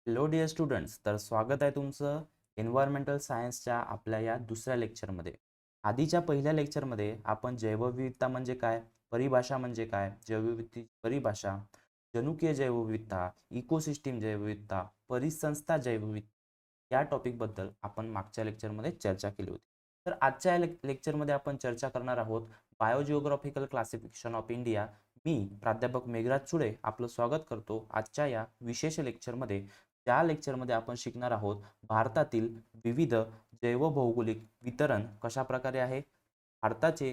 Hello dear students, तर स्वागत आहे तुमचं एन्व्हायरमेंटल सायन्सच्या आपल्या या दुसऱ्या लेक्चरमध्ये. आधीच्या पहिल्या लेक्चरमध्ये आपण जैवविविधता म्हणजे काय, परिभाषा म्हणजे काय, जैवविविधतेची परिभाषा, जनुकीय जैवविविधता, इकोसिस्टीम जैवविविधता, परिसंस्था जैवविविधता या टॉपिकबद्दल आपण मागच्या लेक्चरमध्ये चर्चा केली होती. तर आजच्या लेक्चरमध्ये आपण चर्चा करणार आहोत बायोजिओग्राफिकल क्लासिफिकेशन ऑफ इंडिया. मी प्राध्यापक मेघराज चुडे आपलं स्वागत करतो आजच्या या विशेष लेक्चरमध्ये. त्या लेक्चरमध्ये आपण शिकणार आहोत भारतातील विविध जैवभौगोलिक वितरण कशा प्रकारे आहे, भारताचे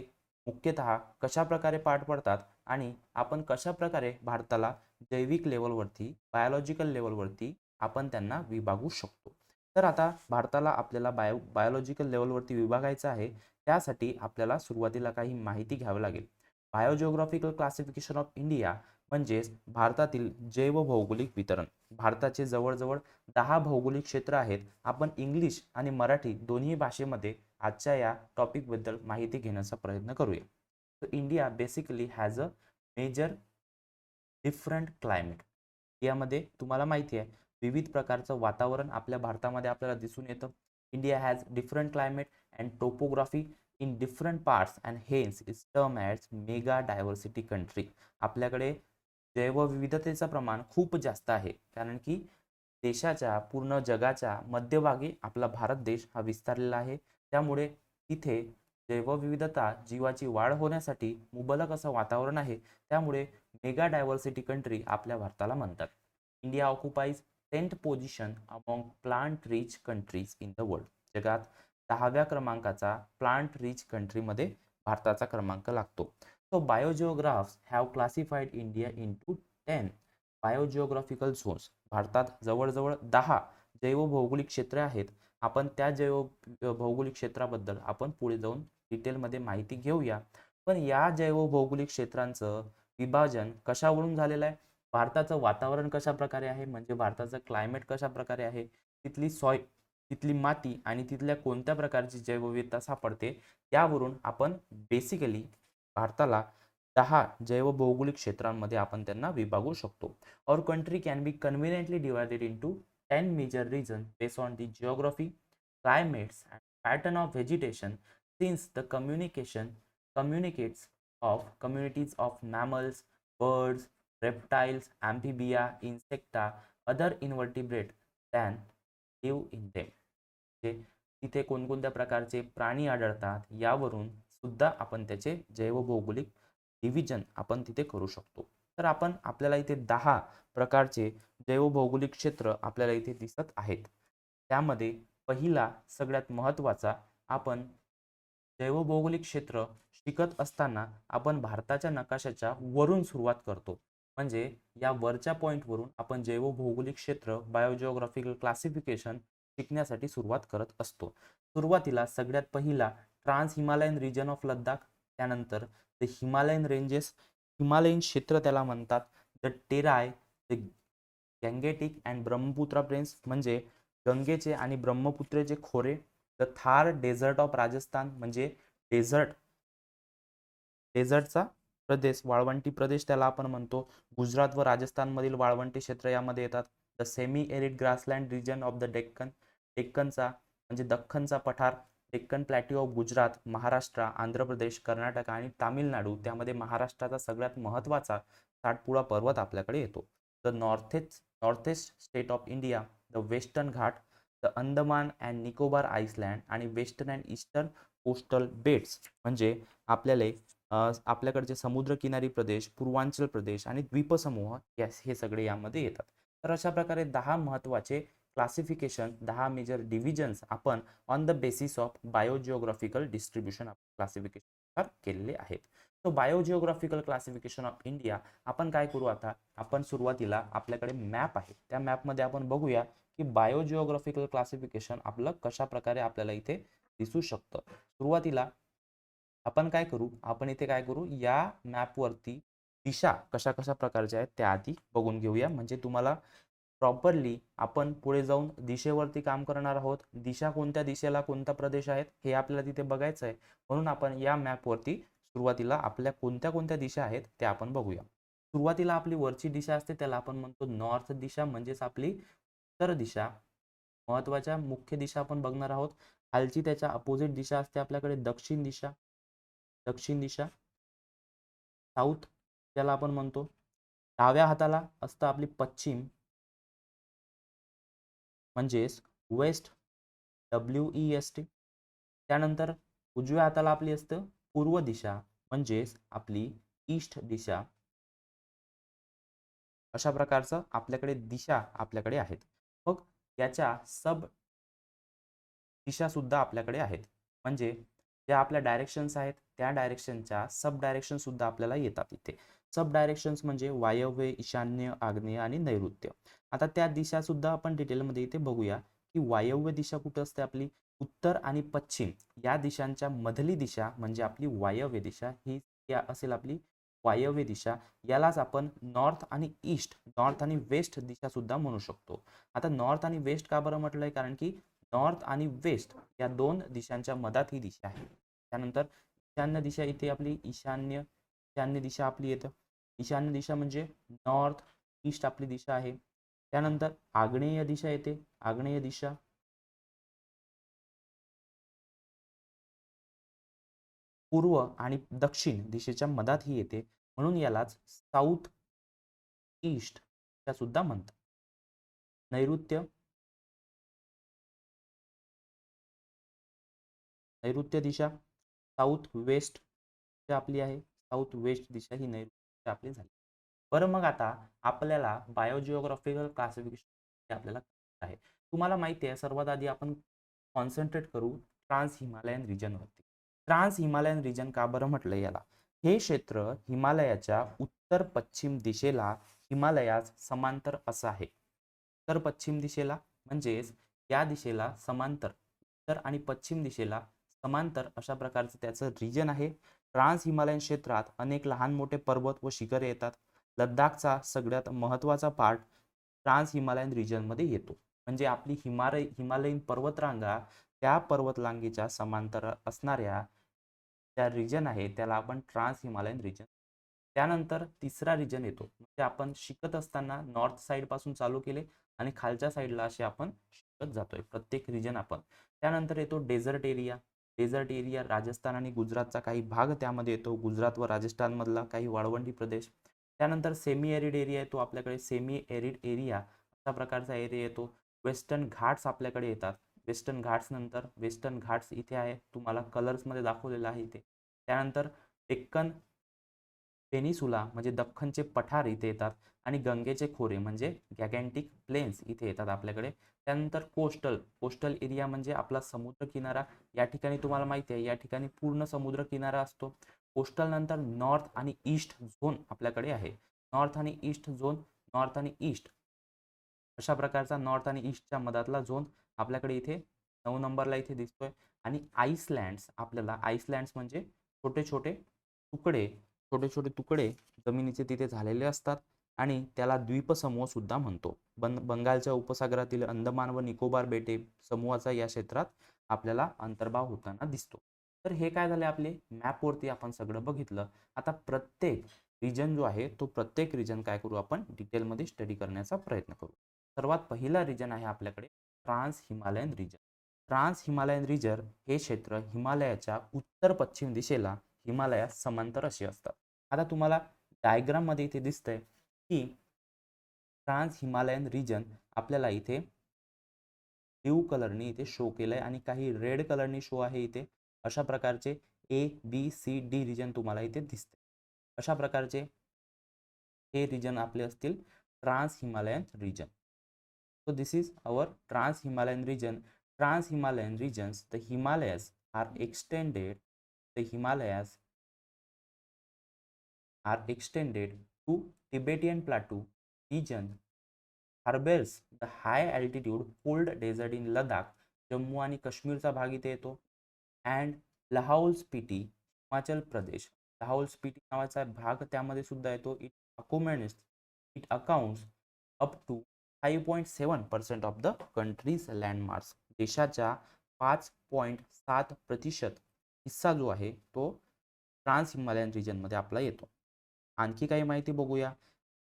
मुख्यतः कशा प्रकारे पार पडतात आणि आपण कशा प्रकारे भारताला जैविक लेवलवरती, बायोलॉजिकल लेवलवरती आपण त्यांना विभागू शकतो. तर आता भारताला आपल्याला बायोलॉजिकल लेवलवरती विभागायचं आहे. त्यासाठी आपल्याला सुरुवातीला काही माहिती घ्यावी लागेल. बायोजिओग्राफिकल क्लासिफिकेशन ऑफ इंडिया म्हणजेच भारतातील जैवभौगोलिक वितरण. भारताचे जवळजवळ 10 भौगोलिक क्षेत्र आहेत. आपण इंग्लिश आणि मराठी दोन्ही भाषेमध्ये आजच्या या टॉपिकबद्दल माहिती घेण्याचा प्रयत्न करूया. तर India basically has a major different climate. यामध्ये तुम्हाला माहिती आहे विविध प्रकारचं वातावरण आपल्या भारतामध्ये आपल्याला दिसून येतं. India has different climate and topography in different parts and hence is term as mega diversity country. आपल्याकडे जैवविविधतेचं प्रमाण खूप जास्त आहे, कारण की देशाच्या पूर्ण जगाच्या मध्यभागी आपला भारत देश हा विस्तारलेला आहे. त्यामुळे तिथे जैवविविधता जीवाची वाढ होण्यासाठी मुबलक असं वातावरण आहे. त्यामुळे मेगा डायव्हर्सिटी कंट्री आपल्या भारताला म्हणतात. India occupies 10th position among plant rich countries in the world. जगात 10व्या क्रमांकाचा प्लांट रिच कंट्रीमध्ये भारताचा क्रमांक लागतो. So biogeographs have classified India into 10 biogeographical zones. भारतात जवळजवळ 10 जैवभौगोलिक क्षेत्रे आहेत. आपण त्या जैवभौगोलिक क्षेत्राबद्दल आपण पुढे जाऊन डिटेलमध्ये माहिती घेऊया. पण या जैवभौगोलिक क्षेत्रांचं विभाजन कशावरून झालेलं आहे? भारताचं वातावरण कशा प्रकारे आहे, म्हणजे भारताचं क्लायमेट कशा प्रकारे आहे, तिथली तिथली माती आणि तिथल्या कोणत्या प्रकारची जैवविविधता सापडते, त्यावरून आपण बेसिकली भारताला 10 जैवभौगोलिक क्षेत्रांमध्ये आपण त्यांना विभागू शकतो. Our country can be conveniently divided into 10 major regions based on the geography, climates, and pattern of vegetation, since the communicates of communities of mammals, birds, reptiles, amphibia, insecta, other invertebrate than live in them. म्हणजे तिथे कोणकोणत्या प्रकारचे प्राणी आढळतात यावरून सुद्धा आपण त्याचे जैवभौगोलिक डिव्हिजन आपण तिथे करू शकतो. तर आपल्याला इथे 10 प्रकारचे जैवभौगोलिक क्षेत्र आपल्याला इथे दिसत आहेत. त्यामध्ये पहिला सगळ्यात महत्त्वाचा, आपण जैवभौगोलिक क्षेत्र शिकत असताना आपण भारताच्या नकाशाच्या वरून सुरुवात करतो. म्हणजे या वरच्या पॉईंटवरून आपण जैवभौगोलिक क्षेत्र बायोजिओग्राफिकल क्लासिफिकेशन शिकण्यासाठी सुरुवात करत असतो. सुरुवातीला सगळ्यात पहिला trans Himalayan region of Ladakh, त्यानंतर द हिमालयन रेंजेस, हिमालयन क्षेत्र त्याला म्हणतात, the Terai, the Gangetic and Brahmaputra plains म्हणजे गंगेचे आणि ब्रह्मपुत्रेचे खोरे, the Thar desert of Rajasthan म्हणजे डेझर्ट डेझर्टचा प्रदेश, वाळवंटी प्रदेश त्याला आपण म्हणतो. गुजरात व राजस्थानमधील वाळवंटी क्षेत्र यामध्ये येतात. The semi arid grassland region of the Deccan, डेक्कनचा म्हणजे दख्खनचा पठार, डेक्कन प्लॅट्यू ऑफ गुजरात, महाराष्ट्र, आंध्र प्रदेश, कर्नाटक आणि तामिळनाडू. त्यामध्ये महाराष्ट्राचा सगळ्यात महत्त्वाचा सातपुडा पर्वत आपल्याकडे येतो. The north east state of India, the western Ghat, the Andaman and Nicobar island आणि वेस्टर्न अँड ईस्टर्न कोस्टल बेट्स म्हणजे आपल्याकडचे समुद्रकिनारी प्रदेश, पूर्वांचल प्रदेश आणि द्वीपसमूह हे सगळे यामध्ये येतात. तर अशा प्रकारे 10 महत्त्वाचे क्लासिफिकेशन, 10 मेजर डिव्हिजन्स आपण on the basis of biogeographical distribution classification केलेले आहेत. तो बायोजिओग्राफिकल क्लासिफिकेशन ऑफ इंडिया आपण काय करू आता, आपण सुरुवातीला आपल्याकडे मॅप आहे, त्या मॅपमध्ये आपण बघूया की बायोजिओग्राफिकल क्लासिफिकेशन आपलं कशा प्रकारे आपल्याला इथे दिसू शकतं. सुरुवातीला आपण काय करू, आपण इथे काय करू, या मॅपवरती दिशा कशा कशा प्रकारच्या आहेत त्या आधी बघून घेऊया. म्हणजे तुम्हाला प्रॉपरली आपण पुढे जाऊन दिशेवरती काम करणार आहोत. दिशा कोणत्या दिशेला कोणता प्रदेश आहेत हे आपल्याला तिथे बघायचं आहे. म्हणून आपण या मॅपवरती सुरुवातीला आपल्या कोणत्या कोणत्या दिशा आहेत त्या आपण बघूया. सुरुवातीला आपली वरची दिशा असते त्याला आपण म्हणतो नॉर्थ दिशा, म्हणजेच आपली उत्तर दिशा, महत्वाच्या मुख्य दिशा आपण बघणार आहोत. खालची त्याच्या अपोजिट दिशा असते आपल्याकडे दक्षिण दिशा. दक्षिण दिशा, साऊथ ज्याला आपण म्हणतो. डाव्या हाताला असतं आपली पश्चिम म्हणजेच वेस्ट, WEST. त्यानंतर उजव्या हाताला आपली असतं पूर्व दिशा म्हणजेच आपली ईस्ट दिशा. अशा प्रकारचं आपल्याकडे दिशा आपल्याकडे आहेत. मग याच्या सब दिशा सुद्धा आपल्याकडे आहेत. म्हणजे ज्या आपल्या डायरेक्शन्स आहेत त्या डायरेक्शनच्या सब डायरेक्शन सुद्धा आपल्याला येतात इथे. सब डायरेक्शन्स म्हणजे वायव्य, ईशान्य, आग्नेय आणि नैऋत्य. आता त्या दिशा सुद्धा आपण डिटेलमध्ये इथे बघूया की वायव्य दिशा कुठे असते आपली, उत्तर आणि पश्चिम या दिशांच्या मधली दिशा म्हणजे आपली वायव्य दिशा. ही असेल आपली वायव्य दिशा. यालाच आपण नॉर्थ आणि ईस्ट, नॉर्थ आणि वेस्ट दिशा सुद्धा म्हणू शकतो. आता नॉर्थ आणि वेस्ट का बरं म्हटलंय, कारण की नॉर्थ आणि वेस्ट या दोन दिशांच्या मधात ही दिशा आहे. त्यानंतर ईशान्य दिशा इथे आपली ईशान्य, ईशान्य दिशा आपली येतं. ईशान्य दिशा म्हणजे नॉर्थ ईस्ट आपली दिशा आहे. त्यानंतर आग्नेय दिशा येते. आग्नेय दिशा, पूर्व आणि दक्षिण दिशेच्या मधात ही येते, म्हणून यालाच साऊथ ईस्ट त्या सुद्धा म्हणतात. नैऋत्य, नैऋत्य दिशा साऊथ वेस्ट आपली आहे. साऊथ वेस्ट दिशा ही नैऋत्य आपली झाली. बरं, मग आता आपल्याला बायोजिओग्राफिकल क्लासिफिकेशन आपल्याला आहे. तुम्हाला माहिती आहे, सर्वात आधी आपण कॉन्सन्ट्रेट करू ट्रान्स हिमालयन रिजनवरती. ट्रान्स हिमालयन रिजन का बरं म्हटलं याला, हे क्षेत्र हिमालयाच्या उत्तर पश्चिम दिशेला हिमालयास समांतर असं आहे. उत्तर पश्चिम दिशेला म्हणजेच या दिशेला समांतर, उत्तर आणि पश्चिम दिशेला समांतर अशा प्रकारचं त्याचं रिजन आहे. ट्रान्स हिमालयन क्षेत्रात अनेक लहान मोठे पर्वत व शिखरे येतात. लडाखचा सगळ्यात महत्त्वाचा पार्ट ट्रान्स हिमालयन रिजनमध्ये येतो. म्हणजे आपली हिमालयीन पर्वतरांगा, त्या पर्वतरांगेच्या समांतर असणाऱ्या ज्या रिजन आहे त्याला आपण ट्रान्स हिमालयन रिजन. त्यानंतर तिसरा रिजन येतो, म्हणजे आपण शिकत असताना नॉर्थ साईड पासून चालू केले आणि खालच्या साईडला असे आपण शिकत जातोय प्रत्येक रिजन आपण. त्यानंतर येतो desert area. Desert area Rajasthan आणि गुजरातचा काही भाग त्यामध्ये येतो, गुजरात व राजस्थान मधला काही वाळवंटी प्रदेश. त्यानंतर सेमी एरिड एरिया येतो आपल्याकडे. सेमी एरिड एरिया अशा प्रकारचा एरिया येतो. वेस्टर्न घाट्स आपल्याकडे येतात. वेस्टर्न घाट्स नंतर वेस्टर्न घाट्स इथे आहे, तुम्हाला कलर्समध्ये दाखवलेलं आहे इथे. त्यानंतर डेक्कन पेनिसुला म्हणजे दख्खनचे पठार इथे येतात आणि गंगेचे खोरे म्हणजे गॅगॅन्टिक प्लेन्स इथे येतात आपल्याकडे. त्यानंतर कोस्टल एरिया म्हणजे आपला समुद्र किनारा. या ठिकाणी तुम्हाला माहिती आहे, या ठिकाणी पूर्ण समुद्र किनारा असतो. कोस्टल नंतर नॉर्थ आणि ईस्ट झोन आपल्याकडे आहे. नॉर्थ आणि ईस्ट झोन, नॉर्थ आणि ईस्ट अशा प्रकारचा नॉर्थ आणि ईस्टच्या मधातला झोन आपल्याकडे इथे 9 नंबरला इथे दिसतोय. आणि आईसलँड्स, आपल्याला आईसलँड्स म्हणजे छोटे छोटे तुकडे, छोटे छोटे तुकडे जमिनीचे तिथे झालेले असतात आणि त्याला द्वीपसमूह सुद्धा म्हणतो. बंगालच्या उपसागरातील अंदमान व निकोबार बेटे समूहाचा या क्षेत्रात आपल्याला अंतर्भाव होताना दिसतो. तर हे काय झाले, आपले मॅपवरती आपण सगळं बघितलं. आता प्रत्येक रिजन जो आहे तो प्रत्येक रिजन काय करू आपण डिटेलमध्ये स्टडी करण्याचा प्रयत्न करू. सर्वात पहिला रिजन आहे आपल्याकडे trans Himalayan region. Trans Himalayan region हे क्षेत्र हिमालयाच्या उत्तर पश्चिम दिशेला हिमालयास समांतर असे असतात. आता तुम्हाला डायग्राम मध्ये इथे दिसतंय की ट्रान्स हिमालयन रिजन आपल्याला इथे ब्ल्यू कलरनी इथे शो केलंय आणि काही रेड कलरनी शो आहे इथे. अशा प्रकारचे ABCD रिजन तुम्हाला इथे दिसते. अशा प्रकारचे हे रिजन आपले असतील trans Himalayan region. So this is our trans Himalayan region. Trans Himalayan regions, the Himalayas are extended. The Himalayas are extended to Tibetan Plateau region, harbors the high altitude cold desert in Ladakh, Jammu आणि काश्मीरचा भाग इथे येतो. And Lahaul Spiti Himachal Pradesh, Lahaul Spiti नावाचा भाग त्यामध्ये सुद्धा येतो. It accounts up to 5.7% of the country's landmarks. देशाच्या 5.7% हिस्सा जो आहे तो ट्रान्स हिमालयन रिजनमध्ये आपला येतो. आणखी काही माहिती बघूया.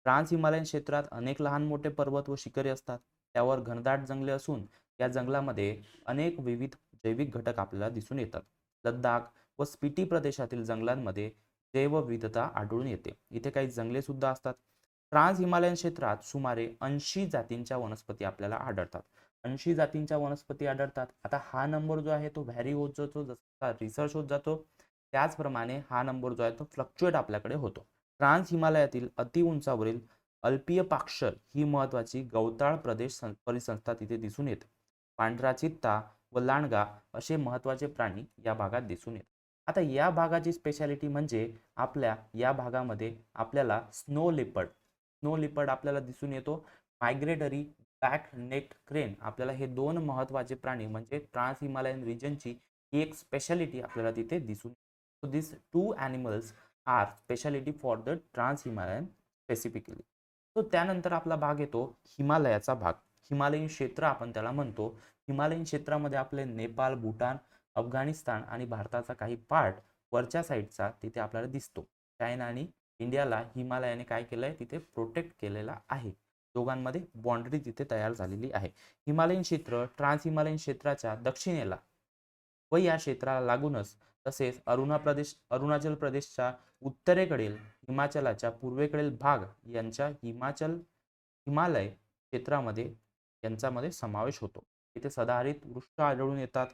ट्रान्स हिमालयन क्षेत्रात अनेक लहान मोठे पर्वत व शिखरे असतात. त्यावर घनदाट जंगले असून या जंगलामध्ये अनेक विविध जैविक घटक आपल्याला दिसून येतात. लडाख व स्पिटी प्रदेशातील जंगलांमध्ये जैवविविधता आढळून येते. इथे काही जंगले सुद्धा असतात. ट्रान्स हिमालयन क्षेत्रात सुमारे 80 जातींच्या वनस्पती आपल्याला आढळतात. 80 जातींच्या वनस्पती आढळतात. आता हा नंबर जो आहे तो व्हॅरी होत जातो जसा रिसर्च होत जातो, त्याचप्रमाणे हा नंबर जो आहे तो फ्लक्च्युएट आपल्याकडे होतो. ट्रान्स हिमालयातील अतिउंचावरील अल्पीय पाक्षर ही महत्वाची गवताळ प्रदेश परिसंस्था तिथे दिसून येते. पांढरा चित्ता व लांडगा असे महत्वाचे प्राणी या भागात दिसून येतात. आता या भागाची स्पेशालिटी म्हणजे आपल्या या भागामध्ये आपल्याला स्नो लिपर्ड आपल्याला दिसून येतो. मायग्रेटरी बॅक नेक्ड क्रेन आपल्याला हे दोन महत्वाचे प्राणी म्हणजे ट्रान्स हिमालयन रिजनची ही एक स्पेशालिटी आपल्याला तिथे दिसून येते. So this two animals are speciality for the trans Himalayan specifically. तो त्यानंतर आपला भाग येतो हिमालयाचा भाग. हिमालयीन क्षेत्र आपण त्याला म्हणतो. हिमालयीन क्षेत्रामध्ये आपले नेपाळ, भूटान, अफगाणिस्तान आणि भारताचा काही पार्ट वरच्या साईडचा तिथे आपल्याला दिसतो. चायना आणि इंडियाला हिमालयाने काय केलंय तिथे प्रोटेक्ट केलेला आहे. दोघांमध्ये बाँड्री तिथे तयार झालेली आहे. हिमालयीन क्षेत्र ट्रान्स हिमालयीन क्षेत्राच्या दक्षिणेला व या क्षेत्राला लागूनच तसेच अरुणाचल प्रदेशच्या उत्तरेकडील हिमाचलाच्या पूर्वेकडील भाग यांच्या हिमालय क्षेत्रामध्ये यांच्यामध्ये समावेश होतो. इथे सदाहरित वृक्ष आढळून येतात.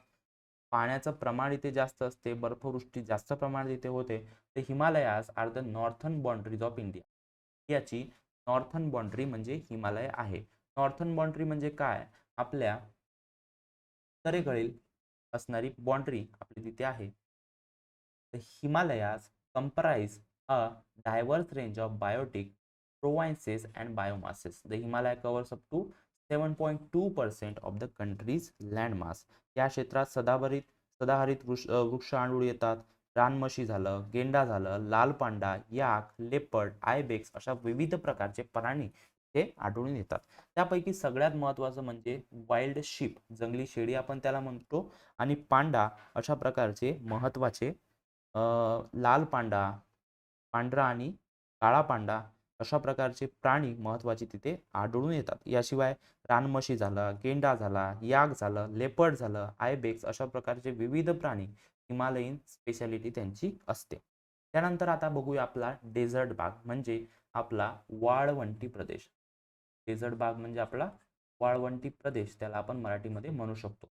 पाण्याचं प्रमाण इथे जास्त असते. बर्फवृष्टी जास्त प्रमाणात इथे होते. ते Himalayas are the northern boundaries of India. याची नॉर्थर्न बाउंड्री म्हणजे हिमालय आहे. नॉर्थर्न बाउंड्री म्हणजे काय? आपल्या उत्तरेकडील असणारी बाउंड्री आपली तिथे आहे. The Himalayas comprise a diverse range of biotic provinces and biomasses. The Himalaya covers up to 7.2% of the country's landmass. या क्षेत्रात सदाहरित वृक्ष आढळून येतात. रानमशी झालं, गेंडा झालं, लाल पांडा, याक, लेपर्ड, आयबेक्स अशा विविध प्रकारचे प्राणी ते आढळून येतात. त्यापैकी सगळ्यात महत्त्वाचं म्हणजे वाईल्ड शीप, जंगली शेळी आपण त्याला म्हणतो, आणि पांडा अशा प्रकारचे महत्त्वाचे लाल पांडा, पांढरा आणि काळा पांडा अशा प्रकारचे प्राणी महत्त्वाचे तिथे आढळून येतात. याशिवाय रानमशी झालं, गेंडा झाला, याक झालं, लेपर्ड झालं, आयबेक्स अशा प्रकारचे विविध प्राणी हिमालयीन स्पेशालिटी त्यांची असते. त्यानंतर आता बघूया आपला डेझर्ट भाग म्हणजे आपला वाळवंटी प्रदेश. डेझर्ट भाग म्हणजे आपला वाळवंटी प्रदेश, त्याला आपण मराठीमध्ये म्हणू शकतो.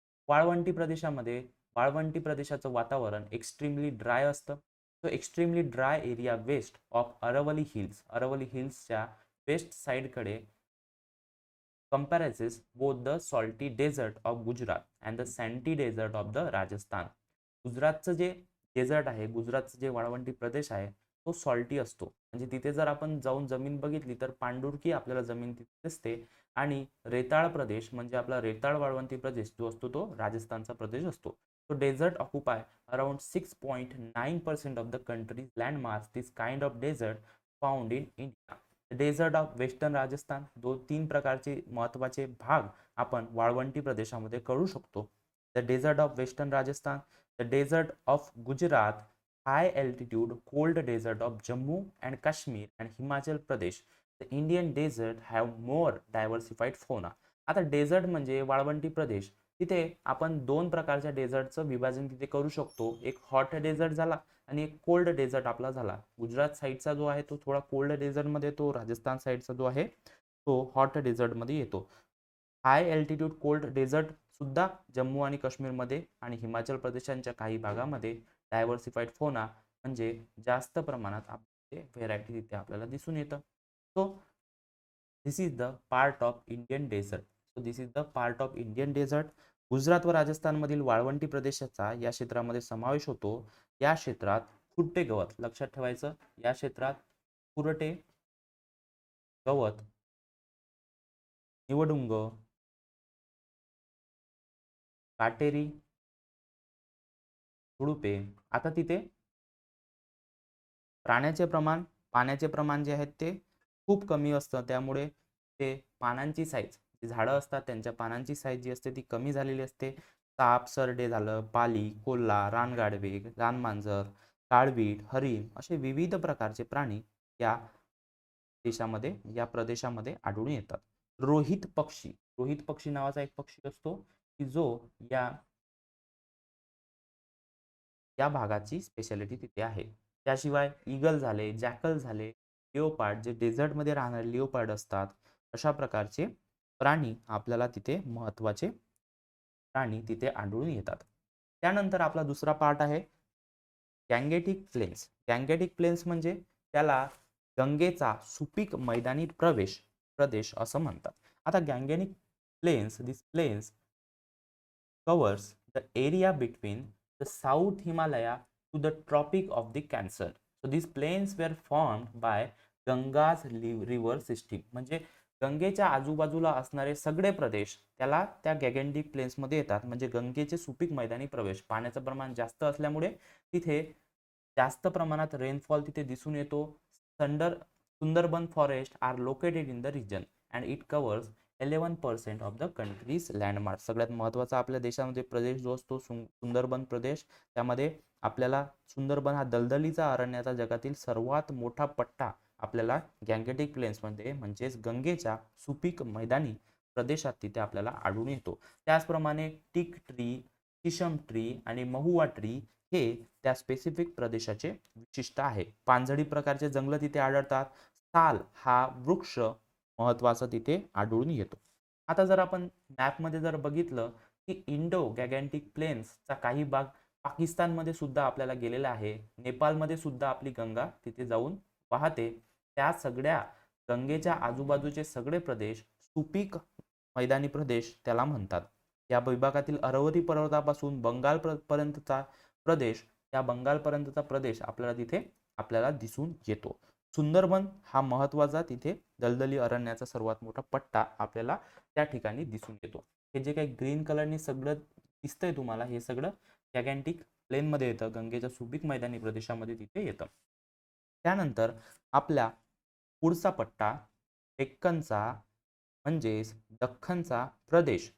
वाळवंटी प्रदेशाचं वातावरण एक्स्ट्रीमली ड्राय असतं. तो extremely dry area west of Aravalli हिल्सच्या वेस्ट साईडकडे compares both the salty desert of Gujarat and the sandy desert of the Rajasthan. गुजरातचं जे डेझर्ट आहे, गुजरातचं जे वाळवंटी प्रदेश आहे तो सॉल्टी असतो. म्हणजे तिथे जर आपण जाऊन जमीन बघितली तर पांढुरकी आपल्याला जमीन तिथे दिसते. आणि रेताळ प्रदेश म्हणजे आपला रेताळ वाळवंटी प्रदेश जो असतो तो राजस्थानचा प्रदेश असतो. So desert occupy around 6.9% of the country's landmass. This kind of desert found in India. Desert of western Rajasthan. तीन प्रकारचे महत्त्वाचे भाग आपण वाळवंटी प्रदेशामध्ये करू शकतो. The desert of western Rajasthan, the desert of Gujarat, high altitude cold desert of Jammu and Kashmir and Himachal Pradesh. The Indian desert have more diversified fauna. आता डेझर्ट म्हणजे वाळवंटी प्रदेश. तिथे आपण दोन प्रकारच्या डेझर्टचं विभाजन तिथे करू शकतो. एक हॉट डेझर्ट झाला आणि एक कोल्ड डेझर्ट आपला झाला. गुजरात साईडचा जो आहे तो थोडा कोल्ड डेझर्टमध्ये येतो. राजस्थान साईडचा जो आहे तो हॉट डेझर्टमध्ये येतो. हाय एल्टिट्यूड कोल्ड डेझर्ट सुद्धा जम्मू आणि काश्मीरमध्ये आणि हिमाचल प्रदेशांच्या काही भागामध्ये डायव्हर्सिफाईड फोना म्हणजे जास्त प्रमाणात आपले व्हेरायटी तिथे आपल्याला दिसून येतं. So this is the part of Indian desert. Gujarat व राजस्थानमधील वाळवंटी प्रदेशाचा या क्षेत्रामध्ये समावेश होतो. या क्षेत्रात खुरटे गवत, लक्षात ठेवायचं, या क्षेत्रात खुरटे गवत, निवडुंग, काटेरी, झुडुपे. आता तिथे पाण्याचे प्रमाण जे आहेत ते खूप कमी असतं. त्यामुळे ते पानांची साईज, जे झाडं असतात त्यांच्या पानांची साईज जी असते ती कमी झालेली असते. साप, सरडे झालं, पाली, कोल्हा, रानगाढवे, रानमांजर, काळवीट, हरिण असे विविध प्रकारचे प्राणी या प्रदेशामध्ये आढळून येतात. रोहित पक्षी रोहित पक्षी नावाचा एक पक्षी असतो की जो या या भागाची स्पेशालिटी तिथे आहे. त्याशिवाय ईगल झाले, जॅकल झाले, लिओपार्ड जे डेझर्टमध्ये राहणारे लिओपार्ड असतात, अशा प्रकारचे प्राणी आपल्याला तिथे महत्त्वाचे प्राणी तिथे आढळून येतात. त्यानंतर आपला दुसरा पार्ट आहे गँगेटिक प्लेन्स. गँगेटिक प्लेन्स म्हणजे त्याला गंगेचा सुपीक मैदानी प्रदेश असं म्हणतात. आता Gangetic plains, this plains covers the area between the South Himalaya to the Tropic of the Cancer. So these plains were formed by Ganga's river system. म्हणजे गंगेच्या आजूबाजूला असणारे सगळे प्रदेश त्याला त्या गॅगेंटिक प्लेन्समध्ये येतात. म्हणजे गंगेचे सुपीक मैदानी प्रदेश, पाण्याचं प्रमाण जास्त असल्यामुळे तिथे जास्त प्रमाणात रेनफॉल तिथे दिसून येतो. Sundarban forest are located in the region and it covers 11% of the country's landmark. सगळ्यात महत्त्वाचा आपल्या देशामध्ये प्रदेश जो असतो सुंदरबन प्रदेश, त्यामध्ये आपल्याला सुंदरबन हा दलदलीचा अरण्याचा जगातील सर्वात मोठा पट्टा आपल्याला गँगेटिक प्लेन्समध्ये म्हणजेच गंगेच्या सुपीक मैदानी प्रदेशात तिथे आपल्याला आढळून येतो. त्याचप्रमाणे टिक ट्री, किशम ट्री आणि महुआ ट्री हे त्या स्पेसिफिक प्रदेशाचे विशिष्ट आहे. पानझडी प्रकारचे जंगल तिथे आढळतात. साल हा वृक्ष महत्वाचा तिथे आढळून येतो. आता जर आपण मॅपमध्ये जर बघितलं की इंडो गॅगॅन्टिक प्लेन्सचा काही भाग पाकिस्तानमध्ये सुद्धा आपल्याला गेलेला आहे. नेपाळमध्ये सुद्धा आपली गंगा तिथे जाऊन वाहते. त्या सगळ्या गंगेच्या आजूबाजूचे सगळे प्रदेश सुपीक मैदानी प्रदेश त्याला म्हणतात. या विभागातील अरवली पर्वतापासून बंगाल पर्यंतचा प्रदेश, या बंगालपर्यंतचा प्रदेश आपल्याला तिथे आपल्याला दिसून येतो. सुंदरबन हा महत्वाचा तिथे दलदली अरण्याचा सर्वात मोठा पट्टा आपल्याला त्या ठिकाणी दिसून येतो. हे जे काही ग्रीन कलरनी सगळं दिसतंय तुम्हाला, हे सगळं गॅगॅन्टिक प्लेनमध्ये येतं, गंगेच्या सुपीक मैदानी प्रदेशामध्ये तिथे येतं. त्यानंतर आपल्या पुढचा पट्टा डेक्कनचा म्हणजेच दख्खनचा प्रदेश.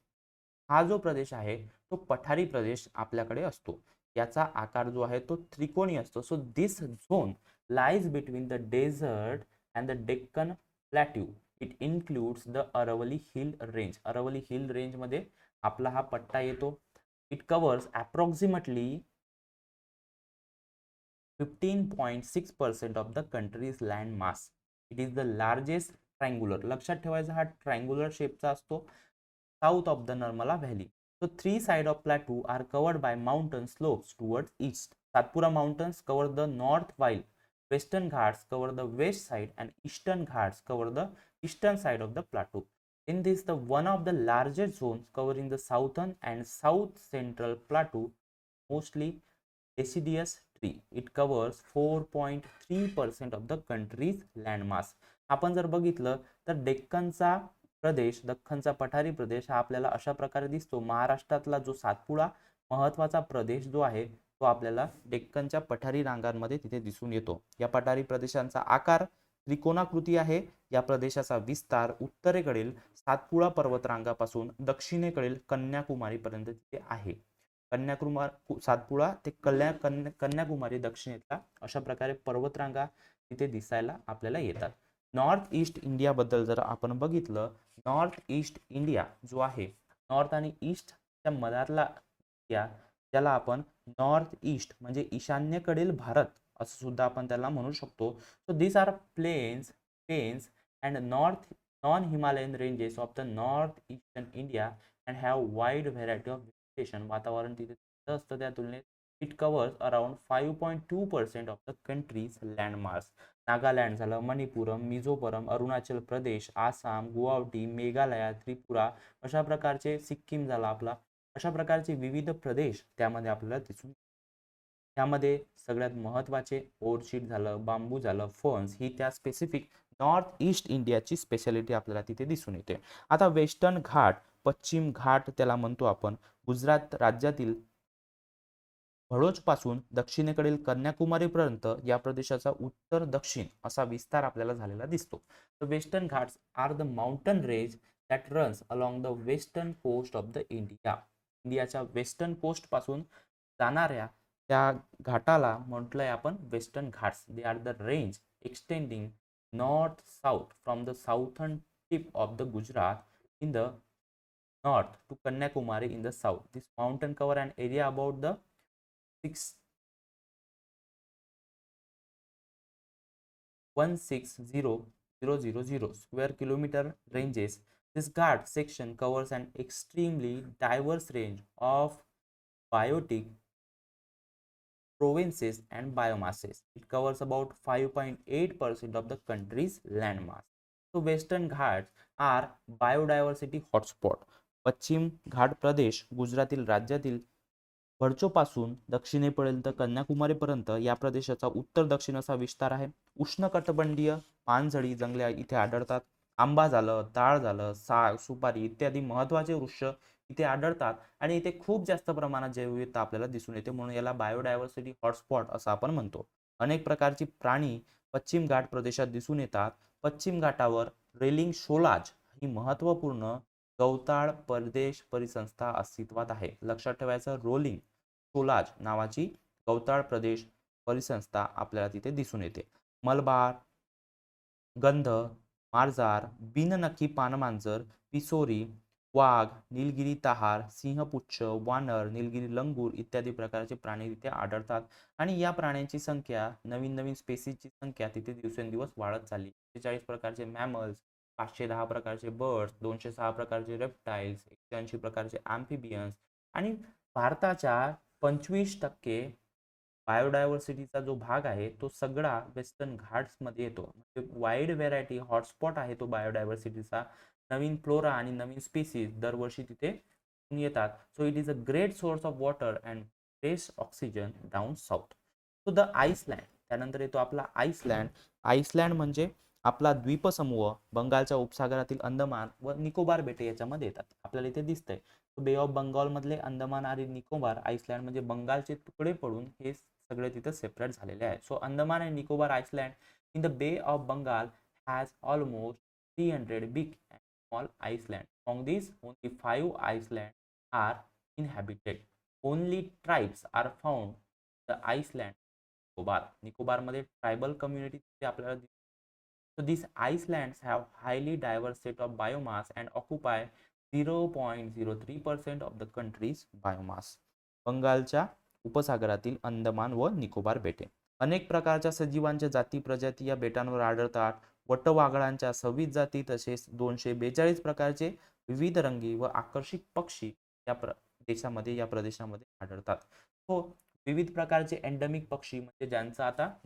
हा जो प्रदेश आहे तो पठारी प्रदेश आपल्याकडे असतो. याचा आकार जो आहे तो त्रिकोणी असतो. So this zone lies between the desert and the Deccan Plateau. It includes the Aravalli Hill Range. Aravalli Hill Range मध्ये आपला हा पट्टा येतो. It covers approximately 15.6% of the country's land mass. It is the largest triangular. लक्षात ठेवायचा हा triangular शेपचा असतो. South of the Narmala Valley. So three sides of plateau are covered by mountain slopes towards east. Satpura Mountains cover the north while Western Ghats cover the west side and Eastern Ghats cover the eastern side of the plateau. In this, the one of the largest zones covering the southern and south central plateau, mostly deciduous tree. It covers 4.3% of the country's landmass. आपण जर बघितलं तर डेक्कनचा प्रदेश, दख्खनचा पठारी प्रदेश हा आपल्याला अशा प्रकारे दिसतो. महाराष्ट्रातला जो सातपुडा महत्वाचा प्रदेश जो आहे तो आपल्याला डेक्कनच्या पठारी रांगांमध्ये तिथे दिसून येतो. या पठारी प्रदेशांचा आकार त्रिकोणाकृती आहे. या प्रदेशाचा विस्तार उत्तरेकडील सातपुडा पर्वतरांगापासून दक्षिणेकडील कन्याकुमारी पर्यंत तिथे आहे. सातपुडा ते कन्याकुमारी दक्षिणेतला अशा प्रकारे पर्वतरांगा तिथे दिसायला आपल्याला येतात. नॉर्थ ईस्ट इंडिया बद्दल जर आपण बघितलं, नॉर्थ ईस्ट इंडिया जो आहे, नॉर्थ आणि ईस्टच्या मधातला इंडिया, ज्याला आपण नॉर्थ ईस्ट म्हणजे ईशान्येकडील भारत असं सुद्धा आपण त्याला म्हणू शकतो. So this are plains and non Himalayan ranges of the north eastern India and have wide variety of vegetation. वातावरण तिथे असतं त्या तुलनेत. It covers around 5.2% of the country's landmarks. Nagaland झालं, मणिपुरम, मिझोरम, अरुणाचल प्रदेश, आसाम, गुवाहाटी, मेघालय, त्रिपुरा, अशा प्रकारचे सिक्कीम झाला आपला, अशा प्रकारचे विविध प्रदेश त्यामध्ये आपल्याला दिसून. त्यामध्ये सगळ्यात महत्त्वाचे ओरशीड झालं, बांबू झालं, फर्न्स ही त्या स्पेसिफिक नॉर्थ ईस्ट इंडियाची स्पेशालिटी आपल्याला तिथे दिसून येते. आता वेस्टर्न घाट, पश्चिम घाट त्याला म्हणतो आपण, गुजरात राज्यातील भडोचपासून दक्षिणेकडील कन्याकुमारीपर्यंत या प्रदेशाचा उत्तर दक्षिण असा विस्तार आपल्याला झालेला दिसतो. The Western Ghats are the mountain range that runs along the western coast of the India. इंडियाच्या वेस्टर्न कोस्ट पासून जाणाऱ्या त्या घाटाला म्हटलंय आपण Western Ghats. They are the range extending north south from the southern tip of the Gujarat in the north to Kanyakumari in the south. This mountain cover an area about the 160,000 square kilometer ranges. This Ghat section covers an extremely diverse range of biotic provinces and biomasses. It covers about 5.8% of the country's landmass. So Western Ghats are biodiversity hotspot. पश्चिम घाट प्रदेश गुजरातील राज्यातील भरचोपासून दक्षिणेपर्यंत कन्याकुमारीपर्यंत या प्रदेशाचा उत्तर दक्षिण असा विस्तार आहे. उष्णकटिबंधीय पानझडी जंगले इथे आढळतात. आंबा झालं, ताड झालं, साग, सुपारी इत्यादी महत्वाचे वृक्ष इथे आढळतात आणि इथे खूप जास्त प्रमाणात जैवविविधता आपल्याला दिसून येते, म्हणून याला बायोडायव्हर्सिटी हॉटस्पॉट असं आपण म्हणतो. अनेक प्रकारची प्राणी पश्चिम घाट प्रदेशात दिसून येतात. पश्चिम घाटावर रेलिंग शोलाज ही महत्वपूर्ण गवताळ प्रदेश परिसंस्था अस्तित्वात आहे. लक्षात ठेवायचं, रोलिंग शोलाज नावाची गवताळ प्रदेश परिसंस्था आपल्याला तिथे दिसून येते. मलबार, गंध, मार्जार, बिननखी पानमांजर, पिसोरी, वाघ, निलगिरी ताहार, सिंहपुच्छ, वानर, निलगिरी लंगूर इत्यादी प्रकारचे प्राणी तिथे आढळतात आणि या प्राण्यांची संख्या, नवीन नवीन स्पेसीजची संख्या तिथे दिवसेंदिवस वाढत चालली. 46 प्रकारचे मॅमल्स, 510 प्रकारचे बर्ड्स, 206 प्रकारचे रेप्टाइल्स, 180 प्रकारचे ॲम्फिबियन्स आणि भारताच्या 25% बायोडायव्हर्सिटीचा जो भाग आहे तो सगळा वेस्टर्न घाट्समध्ये येतो. म्हणजे वाईड व्हेरायटी हॉटस्पॉट आहे तो बायोडायव्हर्सिटीचा. नवीन फ्लोरा आणि नवीन स्पीसीज दरवर्षी तिथे येतात. So it is a great source of water and fresh oxygen down south. So the Iceland, त्यानंतर येतो आपला आईसलँड. आईसलँड म्हणजे आपला द्वीपसमूह बंगालच्या उपसागरातील अंदमान व निकोबार बेटे याच्यामध्ये येतात. आपल्याला इथे दिसतंय बे ऑफ बंगाल मधले अंदमान आणि निकोबार, आईसलँड म्हणजे बंगालचे तुकडे पडून हे सगळे तिथे सेपरेट झालेले आहे. सो अंदमान आणि Nicobar island in the Bay of Bengal has almost 300 big and small islands. Among these, only 5 islands are inhabited. Only tribes are found the island Nicobar. Nicobar मध्ये ट्रायबल कम्युनिटी तिथे आपल्याला दिसते. So these islands have highly diverse set of biomass and occupy 0.03% of the country's biomass. बंगालच्या उपसागरातील अंदमान व निकोबार बेटे. अनेक प्रकारच्या सजीवांच्या जाती प्रजाती या बेटांवर आढळतात. वटवाघळांच्या 26 जाती तसेच 242 प्रकारचे विविध रंगी व आकर्षक पक्षी या देशामध्ये या प्रदेशामध्ये आढळतात. हो, विविध प्रकारचे एंडेमिक पक्षी म्हणजे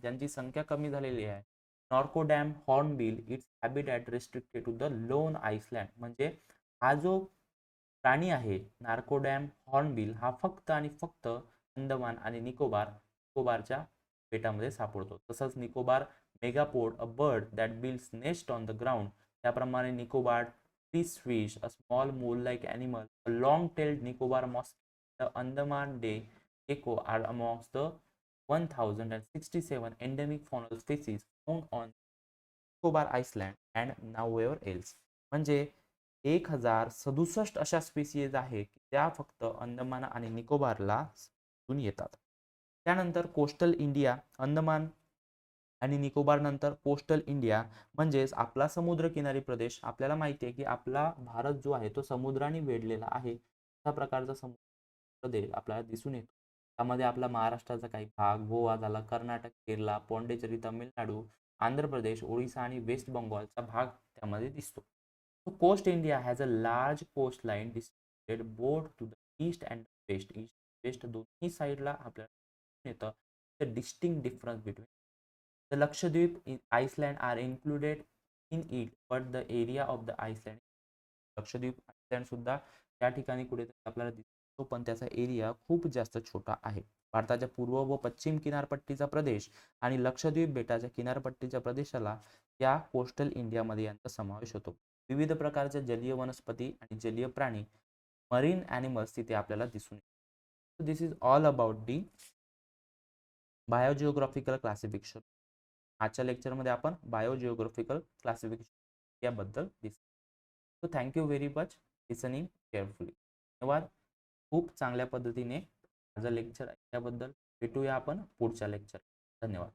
ज्यांची संख्या कमी झालेली आहे. Narcondam hornbill, its habitat restricted to the lone island. म्हणजे हा जो प्राणी आहे नार्कोडॅम हॉर्नबिल हा फक्त आणि फक्त अंदमान आणि निकोबारच्या बेटामध्ये सापडतो. तसंच Nicobar megapode, a bird that builds nest on the ground. त्याप्रमाणे Nicobar fish fish, a small mole like animal, a long tailed Nicobar mosquito, the Andaman day gecko are amongst the 1067 endemic faunal species found on Nicobar island and nowhere else. म्हणजे 1067 अशा species आहे की त्या फक्त अंदमान आणि निकोबारला येतात. त्यानंतर कोस्टल इंडिया, अंदमान आणि निकोबार नंतर कोस्टल इंडिया म्हणजेच आपला समुद्रकिनारी प्रदेश. आपल्याला माहिती आहे की आपला भारत जो आहे तो समुद्राने वेढलेला आहे. अशा प्रकारचा समुद्र प्रदेश आपल्याला दिसून येतो. त्यामध्ये आपला महाराष्ट्राचा काही भाग, गोवा झाला, कर्नाटक, केरला, पॉंडिचेरी, तामिळनाडू, आंध्र प्रदेश, ओडिसा आणि वेस्ट बंगालचा भाग त्यामध्ये दिसतो. Coast India has a large coast line distributed both to the east and west. East west दोन्ही साईडला आपल्याला येतं. The distinct difference between the Lakshadweep island are included in it but the area of the island. Lakshadweep island सुद्धा त्या ठिकाणी कुठेतरी आपल्याला दिसतो पण त्याचा एरिया खूप जास्त छोटा आहे. भारताच्या पूर्व व पश्चिम किनारपट्टीचा प्रदेश आणि लक्षद्वीप बेटाच्या किनारपट्टीच्या प्रदेशाला या कोस्टल इंडियामध्ये यांचा समावेश होतो. विविध प्रकारच्या जलीय वनस्पती आणि जलीय प्राणी, मरीन ॲनिमल्स तिथे आपल्याला दिसून येतात. This is all about the biogeographical classification. आजच्या लेक्चरमध्ये आपण बायोजिओग्राफिकल क्लासिफिकेशन याबद्दल दिसतो. So thank you very much listening carefully. धन्यवाद. खूप चांगल्या पद्धतीने माझं लेक्चर ऐकल्याबद्दल. भेटूया आपण पुढच्या लेक्चर. धन्यवाद.